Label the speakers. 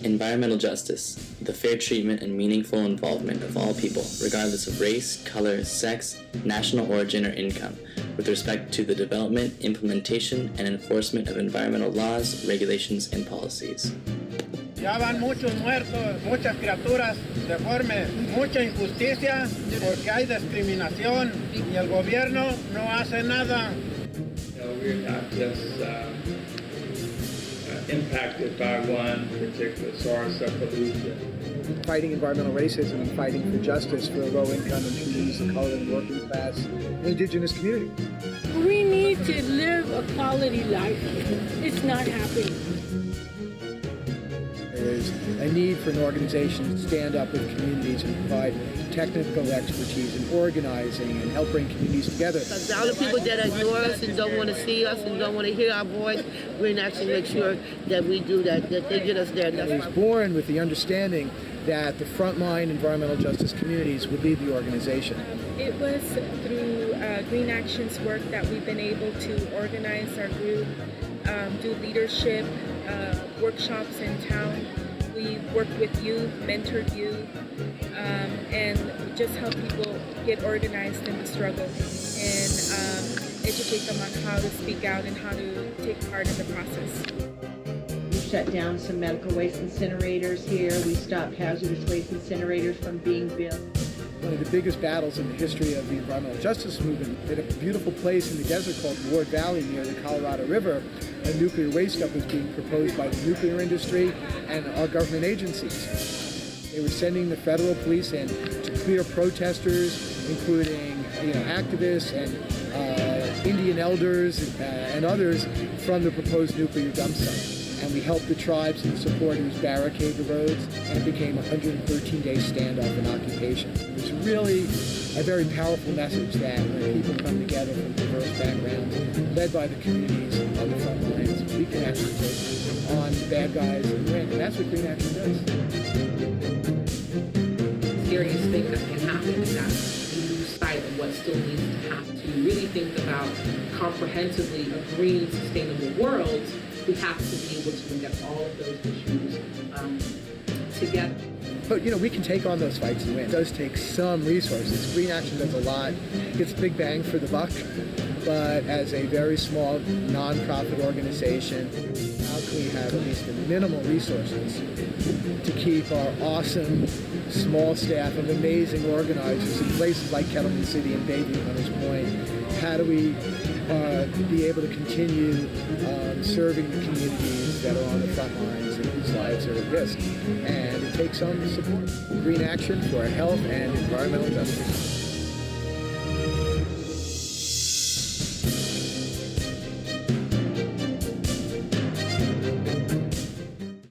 Speaker 1: Environmental justice, the fair treatment and meaningful involvement of all people, regardless of race, color, sex, national origin, or income, with respect to the development, implementation, and enforcement of environmental laws, regulations, and policies.
Speaker 2: Ya van muchos muertos, muchas criaturas deformes, mucha injusticia porque hay discriminación y el gobierno no hace nada.
Speaker 3: We're not just impacted by one particular source of pollution.
Speaker 4: Fighting environmental racism and fighting for justice for low-income and communities of color and working class and indigenous communities.
Speaker 5: We need to live a quality life. It's not happening.
Speaker 4: There is a need for an organization to stand up with communities and provide technical expertise in organizing and help bring communities together.
Speaker 6: All the people that ignore us and don't want to see us and don't want to hear our voice, Greenaction makes sure that we do that they get us there.
Speaker 4: It was born with the understanding that the frontline environmental justice communities would lead the organization.
Speaker 7: It was through Greenaction's work that we've been able to organize our group, do leadership workshops in town. We work with youth, mentored youth, and just help people get organized in the struggle and educate them on how to speak out and how to take part in the process.
Speaker 8: We shut down some medical waste incinerators here. We stopped hazardous waste incinerators from being built.
Speaker 4: One of the biggest battles in the history of the environmental justice movement, at a beautiful place in the desert called Ward Valley near the Colorado River, a nuclear waste dump was being proposed by the nuclear industry and our government agencies. They were sending the federal police in to clear protesters, including activists and Indian elders and others from the proposed nuclear dump site. And we helped the tribes and supporters barricade the roads, and it became a 113-day standoff and occupation. It was really a very powerful message that when people come together from diverse backgrounds, led by the communities on the front lines, we can actually take on the bad guys and win. And that's what Greenaction does.
Speaker 9: Scariest thing that can happen is that we lose sight of what still needs to happen. To really think about comprehensively a green, sustainable world, we have to be able to look at all of those issues together.
Speaker 4: But we can take on those fights and win. It does take some resources. Greenaction does a lot. It's big bang for the buck. But as a very small non-profit organization, how can we have at least the minimal resources to keep our awesome small staff of amazing organizers in places like Kettleman City and Bayview Hunters Point? How do we be able to continue serving the communities that are on the front lines and whose lives are at risk? And it takes some support. Greenaction for health and environmental justice.